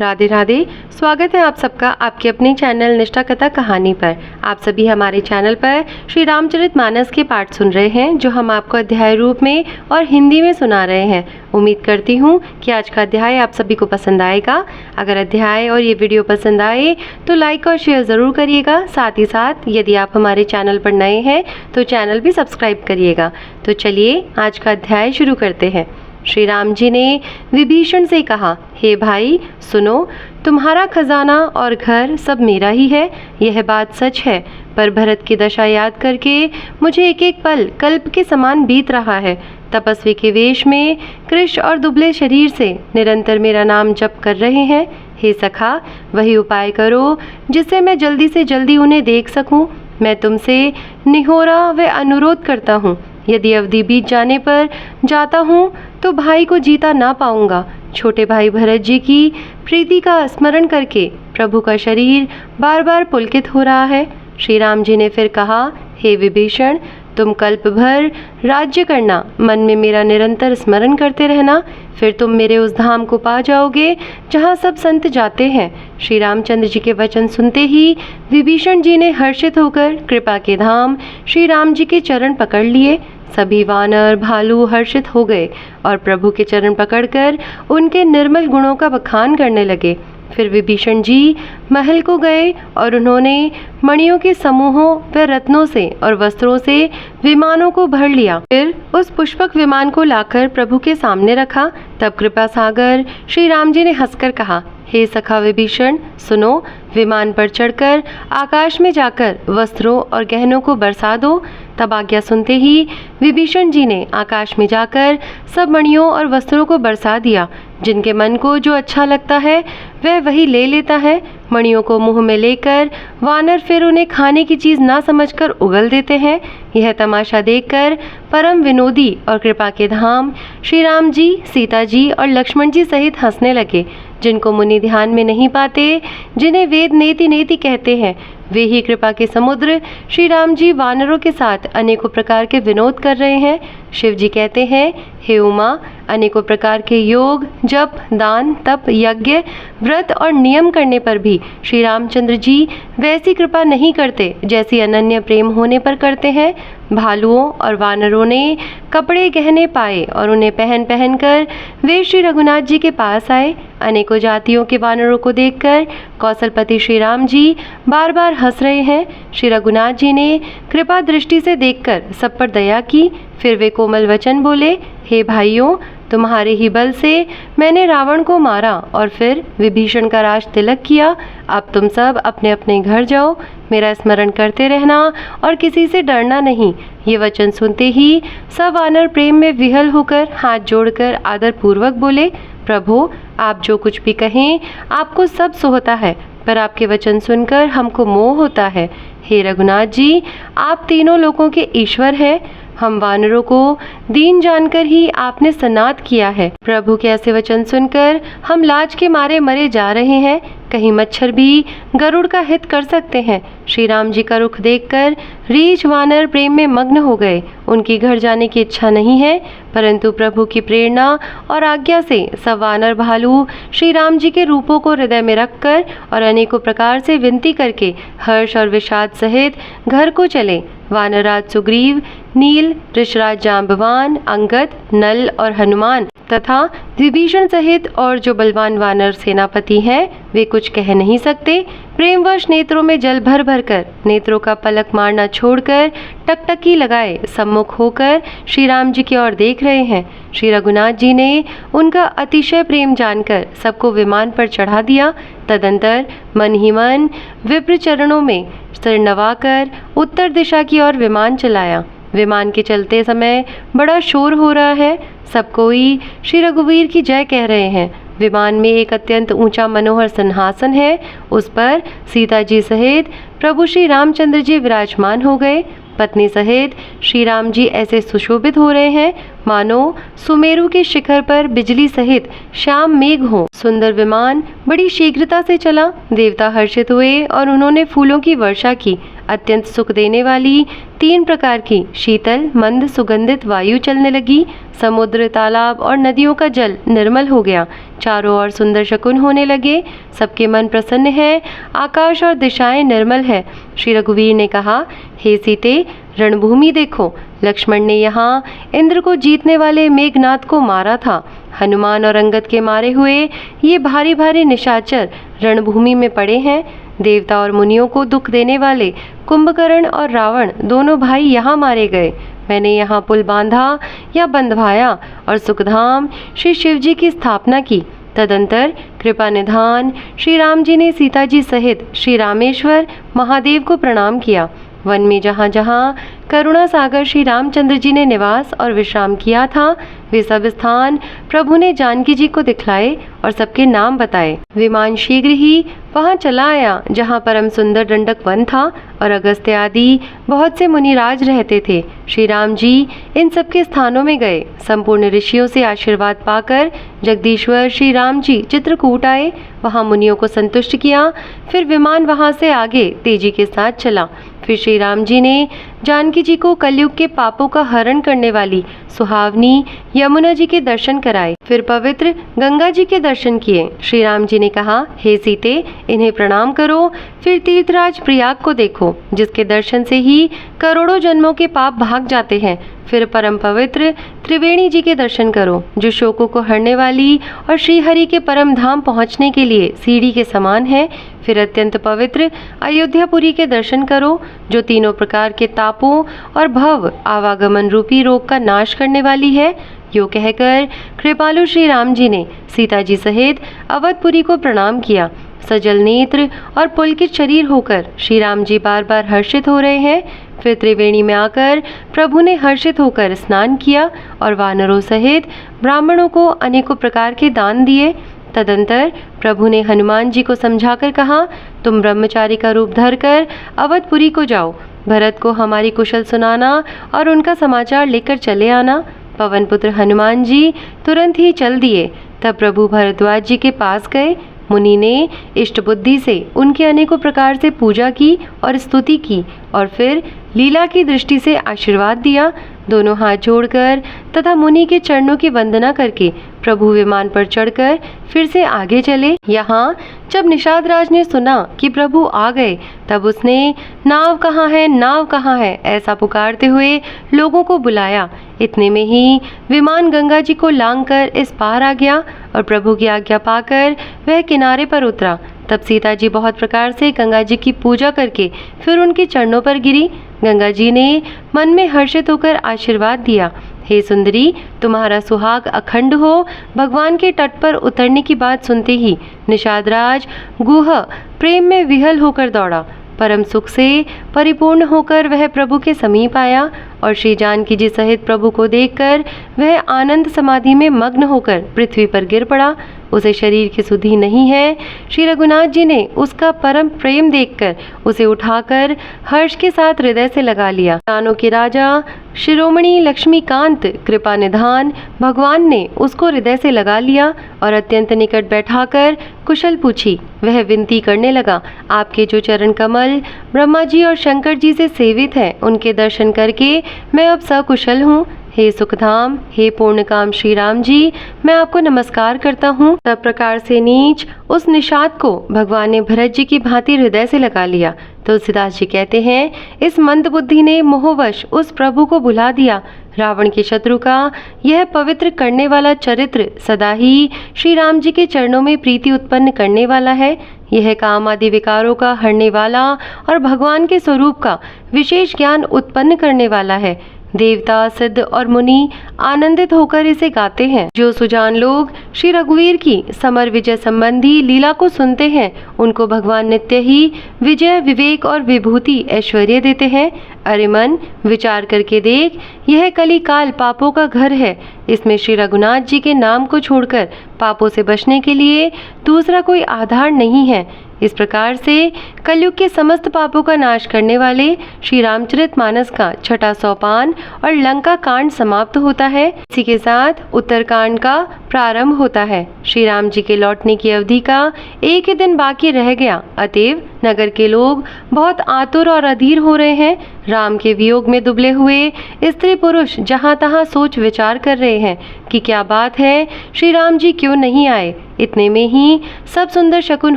राधे राधे। स्वागत है आप सबका आपके अपने चैनल निष्ठा कथा कहानी पर। आप सभी हमारे चैनल पर श्री रामचरितमानस के पाठ सुन रहे हैं, जो हम आपको अध्याय रूप में और हिंदी में सुना रहे हैं। उम्मीद करती हूँ कि आज का अध्याय आप सभी को पसंद आएगा। अगर अध्याय और ये वीडियो पसंद आए तो लाइक और शेयर ज़रूर करिएगा। साथ ही साथ यदि आप हमारे चैनल पर नए हैं तो चैनल भी सब्सक्राइब करिएगा। तो चलिए आज का अध्याय शुरू करते हैं। श्री राम जी ने विभीषण से कहा, हे भाई सुनो, तुम्हारा खजाना और घर सब मेरा ही है, यह बात सच है। पर भरत की दशा याद करके मुझे एक एक पल कल्प के समान बीत रहा है। तपस्वी के वेश में कृश और दुबले शरीर से निरंतर मेरा नाम जप कर रहे हैं। हे सखा, वही उपाय करो जिससे मैं जल्दी से जल्दी उन्हें देख सकूं। मैं तुमसे निहोरा व अनुरोध करता हूँ। यदि अवधि बीत जाने पर जाता हूँ तो भाई को जीता ना पाऊंगा। छोटे भाई भरत जी की प्रीति का स्मरण करके प्रभु का शरीर बार बार पुलकित हो रहा है। श्री राम जी ने फिर कहा, हे विभीषण, तुम कल्प भर राज्य करना, मन में मेरा निरंतर स्मरण करते रहना, फिर तुम मेरे उस धाम को पा जाओगे जहाँ सब संत जाते हैं। श्री रामचंद्र जी के वचन सुनते ही विभीषण जी ने हर्षित होकर कृपा के धाम श्री राम जी के चरण पकड़ लिए। सभी वानर भालू हर्षित हो गए और प्रभु के चरण पकड़कर उनके निर्मल गुणों का बखान करने लगे। फिर विभीषण जी महल को गए और उन्होंने मणियों के समूहों व रत्नों से और वस्त्रों से विमानों को भर लिया। फिर उस पुष्पक विमान को लाकर प्रभु के सामने रखा। तब कृपा सागर श्री राम जी ने हंसकर कहा, हे सखा विभीषण सुनो, विमान पर चढ़कर आकाश में जाकर वस्त्रों और गहनों को बरसा दो। तब आज्ञा सुनते ही विभीषण जी ने आकाश में जाकर सब मणियों और वस्त्रों को बरसा दिया। जिनके मन को जो अच्छा लगता है वह वही ले लेता है। मणियों को मुंह में लेकर वानर फिर उन्हें खाने की चीज़ ना समझकर उगल देते हैं। यह तमाशा देखकर परम विनोदी और कृपा के धाम श्री राम जी, सीता जी और लक्ष्मण जी सहित हंसने लगे। जिनको मुनि ध्यान में नहीं पाते, जिन्हें वेद नेति नेति कहते हैं, वे ही कृपा के समुद्र श्री राम जी वानरों के साथ अनेकों प्रकार के विनोद कर रहे हैं। शिव जी कहते हैं, हे उमा, अनेकों प्रकार के योग, जप, दान, तप, यज्ञ, व्रत और नियम करने पर भी श्री रामचंद्र जी वैसी कृपा नहीं करते जैसी अनन्य प्रेम होने पर करते हैं। भालुओं और वानरों ने कपड़े गहने पाए और उन्हें पहन पहन कर वे श्री रघुनाथ जी के पास आए। अनेकों जातियों के वानरों को देखकर कौशलपति श्री राम जी बार बार हंस रहे हैं। श्री रघुनाथ जी ने कृपा दृष्टि से देखकर सब पर दया की। फिर वे कोमल वचन बोले, हे भाइयों, तुम्हारे ही बल से मैंने रावण को मारा और फिर विभीषण का राज तिलक किया। अब तुम सब अपने अपने घर जाओ, मेरा स्मरण करते रहना और किसी से डरना नहीं। ये वचन सुनते ही सब वानर प्रेम में विहल होकर हाथ जोड़कर आदर पूर्वक बोले, प्रभु आप जो कुछ भी कहें आपको सब सोहता है, पर आपके वचन सुनकर हमको मोह होता है। हे रघुनाथ जी, आप तीनों लोकों के ईश्वर हैं। हम वानरों को दीन जानकर ही आपने सनात किया है। प्रभु के ऐसे वचन सुनकर हम लाज के मारे मरे जा रहे हैं। कहीं मच्छर भी गरुड़ का हित कर सकते हैं। श्री राम जी का रुख देखकर रीछ वानर प्रेम में मग्न हो गए। उनकी घर जाने की इच्छा नहीं है, परंतु प्रभु की प्रेरणा और आज्ञा से सब वानर भालू श्री राम जी के रूपों को हृदय में रखकर और अनेकों प्रकार से विनती करके हर्ष और विषाद सहित घर को चले। वानरराज सुग्रीव, नील, ऋषराज जाम्बवान, अंगद, नल और हनुमान तथा विभीषण सहित और जो बलवान वानर सेनापति हैं, वे कुछ कह नहीं सकते। प्रेमवश नेत्रों में जल भर भर कर, नेत्रों का पलक मारना छोड़कर टकटकी लगाए सम्मुख होकर श्री राम जी की ओर देख रहे हैं। श्री रघुनाथ जी ने उनका अतिशय प्रेम जानकर सबको विमान पर चढ़ा दिया। तदंतर मन ही मन विप्र चरणों में सिर नवाकर उत्तर दिशा की ओर विमान चलाया। विमान के चलते समय बड़ा शोर हो रहा है। सब कोई श्री रघुवीर की जय कह रहे हैं। विमान में एक अत्यंत ऊंचा मनोहर सिंहासन है। उस पर सीता जी सहित प्रभु श्री रामचंद्र जी विराजमान हो गए। पत्नी सहित श्री राम जी ऐसे सुशोभित हो रहे हैं मानो सुमेरु के शिखर पर बिजली सहित श्याम मेघ हो। सुंदर विमान बड़ी शीघ्रता से चला। देवता हर्षित हुए और उन्होंने फूलों की वर्षा की। अत्यंत सुख देने वाली 3 प्रकार की शीतल मंद सुगंधित वायु चलने लगी। समुद्र, तालाब और नदियों का जल निर्मल हो गया। चारों ओर सुंदर शकुन होने लगे। सबके मन प्रसन्न है। आकाश और दिशाएं निर्मल है। श्री रघुवीर ने कहा, हे सीते, रणभूमि देखो। लक्ष्मण ने यहाँ इंद्र को जीतने वाले मेघनाद को मारा था। हनुमान और अंगद के मारे हुए ये भारी भारी निशाचर रणभूमि में पड़े हैं। देवता और मुनियों को दुख देने वाले कुंभकर्ण और रावण दोनों भाई यहाँ मारे गए। मैंने यहाँ पुल बांधा या बंधवाया और सुखधाम श्री शिव जी की स्थापना की। तदंतर कृपा निधान श्री राम जी ने सीता जी सहित श्री रामेश्वर महादेव को प्रणाम किया। वन में जहाँ जहाँ करुणा सागर श्री रामचंद्र जी ने निवास और विश्राम किया था, वे सब स्थान प्रभु ने जानकी जी को दिखलाए और सबके नाम बताए। विमान शीघ्र ही वहाँ चला आया जहाँ परम सुंदर दंडक वन था और अगस्त्य आदि बहुत से मुनिराज रहते थे। श्री राम जी इन सबके स्थानों में गए। संपूर्ण ऋषियों से आशीर्वाद पाकर जगदीश्वर श्री राम जी चित्रकूट आए। वहाँ मुनियों को संतुष्ट किया। फिर विमान वहाँ से आगे तेजी के साथ चला। फिर श्री राम जी ने जानकी जी को कलयुग के पापों का हरण करने वाली सुहावनी यमुना जी के दर्शन कराए। फिर पवित्र गंगा जी के दर्शन किए। श्री राम जी ने कहा, हे सीते, इन्हें प्रणाम करो। फिर तीर्थराज प्रयाग को देखो, जिसके दर्शन से ही करोड़ों जन्मों के पाप भाग जाते हैं। फिर परम पवित्र त्रिवेणी जी के दर्शन करो, जो शोकों को हरने वाली और श्रीहरि के परम धाम पहुँचने के लिए सीढ़ी के समान है। फिर अत्यंत पवित्र अयोध्यापुरी के दर्शन करो, जो तीनों प्रकार के तापों और भव आवागमन रूपी रोग का नाश करने वाली है। यो कहकर कृपालु श्री राम जी ने सीता जी सहित अवधपुरी को प्रणाम किया। सजल नेत्र और पुलकित शरीर होकर श्री राम जी बार बार हर्षित हो रहे हैं। फिर त्रिवेणी में आकर प्रभु ने हर्षित होकर स्नान किया और वानरों सहित ब्राह्मणों को अनेकों प्रकार के दान दिए। तदंतर प्रभु ने हनुमान जी को समझाकर कहा, तुम ब्रह्मचारी का रूप धरकर अवधपुरी को जाओ। भरत को हमारी कुशल सुनाना और उनका समाचार लेकर चले आना। पवन पुत्र हनुमान जी तुरंत ही चल दिए। तब प्रभु भरद्वाज जी के पास गए। मुनि ने इष्ट बुद्धि से उनके अनेकों प्रकार से पूजा की और स्तुति की और फिर लीला की दृष्टि से आशीर्वाद दिया। दोनों हाथ जोड़कर तथा मुनि के चरणों की वंदना करके प्रभु विमान पर चढ़कर फिर से आगे चले। यहाँ जब निषाद राज ने सुना कि प्रभु आ गए, तब उसने नाव कहाँ है, नाव कहाँ है ऐसा पुकारते हुए लोगों को बुलाया। इतने में ही विमान गंगा जी को लांघकर इस पार आ गया और प्रभु की आज्ञा पाकर वह किनारे पर उतरा। तब सीता जी बहुत प्रकार से गंगा जी की पूजा करके फिर उनके चरणों पर गिरी। गंगा जी ने मन में हर्षित होकर आशीर्वाद दिया, हे सुंदरी, तुम्हारा सुहाग अखंड हो। भगवान के तट पर उतरने की बात सुनते ही निषाद राज गुह प्रेम में विहल होकर दौड़ा। परम सुख से परिपूर्ण होकर वह प्रभु के समीप आया और श्री जानकी जी सहित प्रभु को देखकर वह आनंद समाधि में मग्न होकर पृथ्वी पर गिर पड़ा। उसे शरीर की सुधि नहीं है। श्री रघुनाथ जी ने उसका परम प्रेम देखकर उसे उठाकर हर्ष के साथ हृदय से लगा लिया। दानों के राजा शिरोमणि लक्ष्मीकांत कृपा निधान भगवान ने उसको हृदय से लगा लिया और अत्यंत निकट बैठाकर कुशल पूछी। वह विनती करने लगा, आपके जो चरण कमल ब्रह्मा जी और शंकर जी से सेवित हैं, उनके दर्शन करके मैं अब सकुशल हूँ। हे सुखधाम, हे पूर्णकाम श्री राम जी, मैं आपको नमस्कार करता हूँ। सब प्रकार से नीच उस निषाद को भगवान ने भरत जी की भांति हृदय से लगा लिया। तुलसीदास जी कहते हैं, इस मंद बुद्धि ने मोहवश उस प्रभु को भुला दिया। रावण के शत्रु का यह पवित्र करने वाला चरित्र सदा ही श्री राम जी के चरणों में प्रीति उत्पन्न करने वाला है। यह काम आदि विकारों का हरने वाला और भगवान के स्वरूप का विशेष ज्ञान उत्पन्न करने वाला है। देवता, सिद्ध और मुनि आनंदित होकर इसे गाते हैं। जो सुजान लोग श्री रघुवीर की समर विजय संबंधी लीला को सुनते हैं, उनको भगवान नित्य ही विजय, विवेक और विभूति ऐश्वर्य देते हैं। अरे मन, विचार करके देख, यह कली काल पापों का घर है। इसमें श्री रघुनाथ जी के नाम को छोड़कर पापों से बचने के लिए दूसरा कोई आधार नहीं है। इस प्रकार से कलयुग के समस्त पापों का नाश करने वाले श्री रामचरितमानस का छठा सोपान और लंका कांड समाप्त होता है। इसी के साथ उत्तरकांड का प्रारंभ होता है। श्री राम जी के लौटने की अवधि का एक ही दिन बाकी रह गया, अतएव नगर के लोग बहुत आतुर और अधीर हो रहे हैं। राम के वियोग में दुबले हुए स्त्री पुरुष जहाँ तहाँ सोच विचार कर रहे हैं कि क्या बात है, श्री राम जी क्यों नहीं आए। इतने में ही सब सुंदर शकुन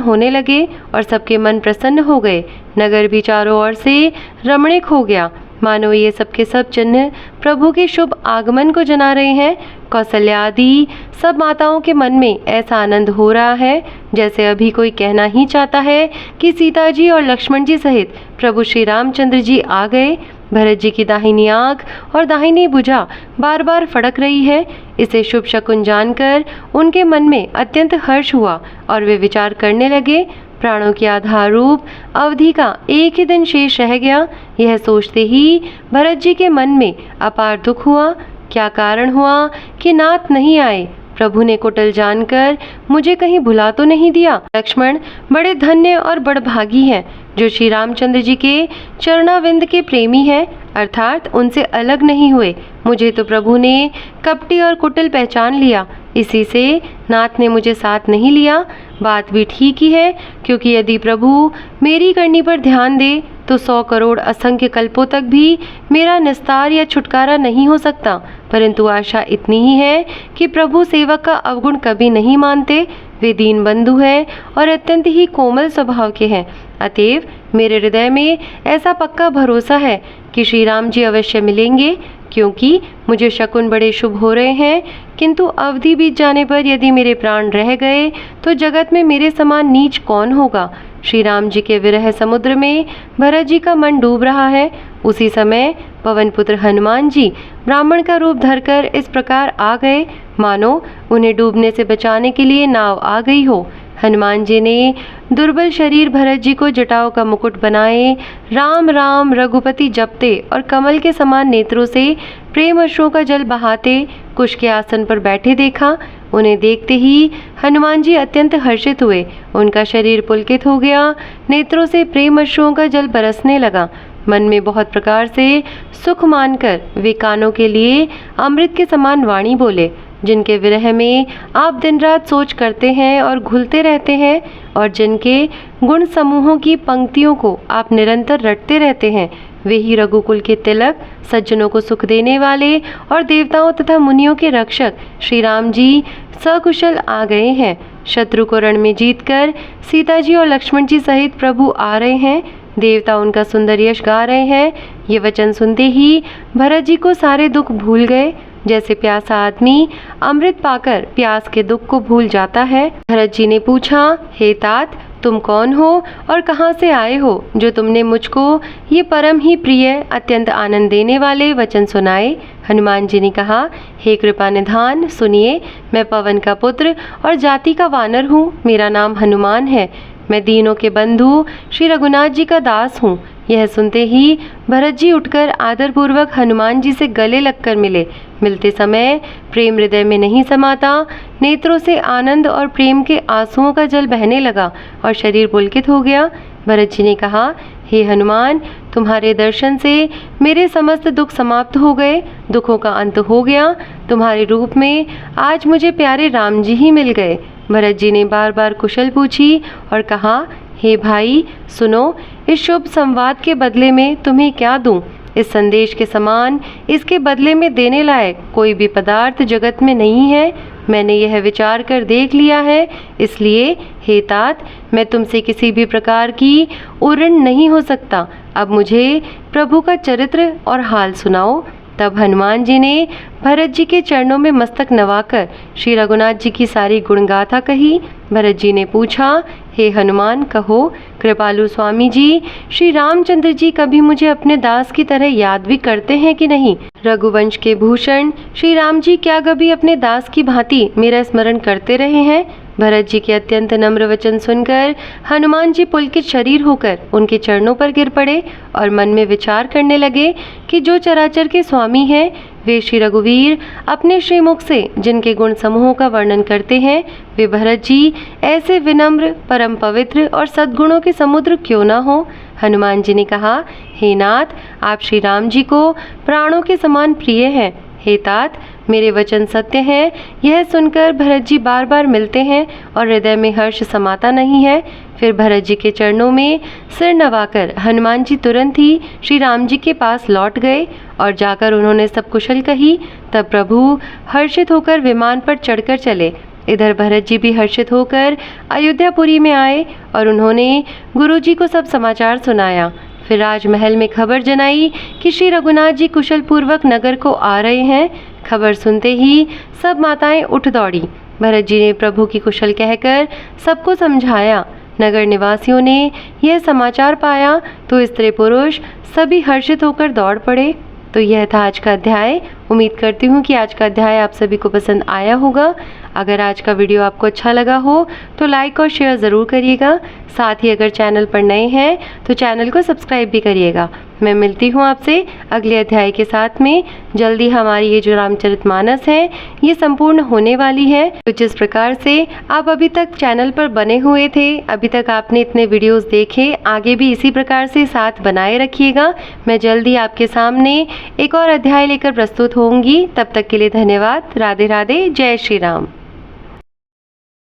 होने लगे और सबके मन प्रसन्न हो गए। नगर भी चारों ओर से रमणीक हो गया, मानो ये सब के सब चिन्ह प्रभु के शुभ आगमन को जना रहे हैं। कौशल्या आदि सब माताओं के मन में ऐसा आनंद हो रहा है जैसे अभी कोई कहना ही चाहता है कि सीता जी और लक्ष्मण जी सहित प्रभु श्री रामचंद्र जी आ गए। भरत जी की दाहिनी आंख और दाहिनी भुजा बार बार फड़क रही है। इसे शुभ शकुन जानकर उनके मन में अत्यंत हर्ष हुआ और वे विचार करने लगे, प्राणों के आधार रूप अवधि का एक ही दिन शेष रह गया। यह सोचते ही भरत जी के मन में अपार दुख हुआ। क्या कारण हुआ कि नाथ नहीं आए? प्रभु ने कुटिल जानकर मुझे कहीं भुला तो नहीं दिया। लक्ष्मण बड़े धन्य और बड़भागी हैं जो श्री रामचंद्र जी के चरणाविंद के प्रेमी हैं, अर्थात उनसे अलग नहीं हुए। मुझे तो प्रभु ने कपटी और कुटिल पहचान लिया, इसी से नाथ ने मुझे साथ नहीं लिया। बात भी ठीक ही है, क्योंकि यदि प्रभु मेरी करनी पर ध्यान दे तो 100 करोड़ असंख्य कल्पों तक भी मेरा निस्तार या छुटकारा नहीं हो सकता। परंतु आशा इतनी ही है कि प्रभु सेवक का अवगुण कभी नहीं मानते। वे दीन बंधु हैं और अत्यंत ही कोमल स्वभाव के हैं। अतएव मेरे हृदय में ऐसा पक्का भरोसा है कि श्री राम जी अवश्य मिलेंगे, क्योंकि मुझे शकुन बड़े शुभ हो रहे हैं। किंतु अवधि बीत जाने पर यदि मेरे प्राण रह गए तो जगत में मेरे समान नीच कौन होगा। श्री राम जी के विरह समुद्र में भरत जी का मन डूब रहा है। उसी समय पवन पुत्र हनुमान जी ब्राह्मण का रूप धरकर इस प्रकार आ गए, मानो उन्हें डूबने से बचाने के लिए नाव आ गई हो। हनुमान जी ने दुर्बल शरीर भरत जी को जटाओं का मुकुट बनाए राम राम रघुपति जपते और कमल के समान नेत्रों से प्रेम अश्रुओं का जल बहाते कुश के आसन पर बैठे देखा। उन्हें देखते ही हनुमान जी अत्यंत हर्षित हुए। उनका शरीर पुलकित हो गया, नेत्रों से प्रेम अश्रुओं का जल बरसने लगा। मन में बहुत प्रकार से सुख मानकर वे कानों के लिए अमृत के समान वाणी बोले, जिनके विरह में आप दिन रात सोच करते हैं और घुलते रहते हैं, और जिनके गुण समूहों की पंक्तियों को आप निरंतर रटते रहते हैं, वे ही रघुकुल के तिलक, सज्जनों को सुख देने वाले और देवताओं तथा मुनियों के रक्षक श्री राम जी सकुशल आ गए हैं। शत्रु को रण में जीतकर सीता जी और लक्ष्मण जी सहित प्रभु आ रहे हैं। देवता उनका सुंदर यश गा रहे हैं। ये वचन सुनते ही भरत जी को सारे दुख भूल गए, जैसे प्यासा आदमी अमृत पाकर प्यास के दुख को भूल जाता है। भरत जी ने पूछा, हे तात, तुम कौन हो और कहाँ से आए हो, जो तुमने मुझको ये परम ही प्रिय अत्यंत आनंद देने वाले वचन सुनाए। हनुमान जी ने कहा, हे कृपा निधान, सुनिए, मैं पवन का पुत्र और जाति का वानर हूँ। मेरा नाम हनुमान है। मैं दीनों के बंधु श्री रघुनाथ जी का दास हूँ। यह सुनते ही भरत जी उठकर आदरपूर्वक हनुमान जी से गले लगकर मिले। मिलते समय प्रेम हृदय में नहीं समाता, नेत्रों से आनंद और प्रेम के आंसुओं का जल बहने लगा और शरीर पुलकित हो गया। भरत जी ने कहा, हे हनुमान, तुम्हारे दर्शन से मेरे समस्त दुख समाप्त हो गए, दुखों का अंत हो गया। तुम्हारे रूप में आज मुझे प्यारे राम जी ही मिल गए। भरत जी ने बार बार कुशल पूछी और कहा, हे भाई सुनो, इस शुभ संवाद के बदले में तुम्हें क्या दूं? इस संदेश के समान इसके बदले में देने लायक कोई भी पदार्थ जगत में नहीं है। मैंने यह विचार कर देख लिया है, इसलिए हे तात, मैं तुमसे किसी भी प्रकार की उऋण नहीं हो सकता। अब मुझे प्रभु का चरित्र और हाल सुनाओ। तब हनुमान जी ने भरत जी के चरणों में मस्तक नवाकर श्री रघुनाथ जी की सारी गुणगाथा कही। भरत जी ने पूछा, हे हनुमान, कहो, कृपालु स्वामी जी, श्री रामचंद्र जी कभी मुझे अपने दास की तरह याद भी करते हैं कि नहीं? रघुवंश के भूषण श्री राम जी क्या कभी अपने दास की भांति मेरा स्मरण करते रहे हैं? भरत जी के अत्यंत नम्र वचन सुनकर हनुमान जी पुलकित शरीर होकर उनके चरणों पर गिर पड़े और मन में विचार करने लगे कि जो चराचर के स्वामी हैं, वे श्री रघुवीर अपने श्रीमुख से जिनके गुण समूहों का वर्णन करते हैं, वे भरत जी ऐसे विनम्र, परम पवित्र और सद्गुणों के समुद्र क्यों ना हो? हनुमान जी ने कहा, हे नाथ, आप श्री राम जी को प्राणों के समान प्रिय हैं। हे तात, मेरे वचन सत्य हैं। यह सुनकर भरत जी बार बार मिलते हैं और हृदय में हर्ष समाता नहीं है। फिर भरत जी के चरणों में सिर नवाकर हनुमान जी तुरंत ही श्री राम जी के पास लौट गए और जाकर उन्होंने सब कुशल कही। तब प्रभु हर्षित होकर विमान पर चढ़कर चले। इधर भरत जी भी हर्षित होकर अयोध्यापुरी में आए और उन्होंने गुरु जी को सब समाचार सुनाया। फिर राजमहल में खबर जनाई कि श्री रघुनाथ जी कुशल पूर्वक नगर को आ रहे हैं। खबर सुनते ही सब माताएं उठ दौड़ी। भरत जी ने प्रभु की कुशल कहकर सबको समझाया। नगर निवासियों ने यह समाचार पाया तो स्त्री पुरुष सभी हर्षित होकर दौड़ पड़े। तो यह था आज का अध्याय। उम्मीद करती हूँ कि आज का अध्याय आप सभी को पसंद आया होगा। अगर आज का वीडियो आपको अच्छा लगा हो तो लाइक और शेयर ज़रूर करिएगा। साथ ही अगर चैनल पर नए हैं तो चैनल को सब्सक्राइब भी करिएगा। मैं मिलती हूँ आपसे अगले अध्याय के साथ में। जल्दी हमारी ये जो रामचरितमानस है ये संपूर्ण होने वाली है। तो जिस प्रकार से आप अभी तक चैनल पर बने हुए थे, अभी तक आपने इतने वीडियोस देखे, आगे भी इसी प्रकार से साथ बनाए रखिएगा। मैं जल्दी आपके सामने एक और अध्याय लेकर प्रस्तुत होंगी। तब तक के लिए धन्यवाद। राधे राधे। जय श्री राम।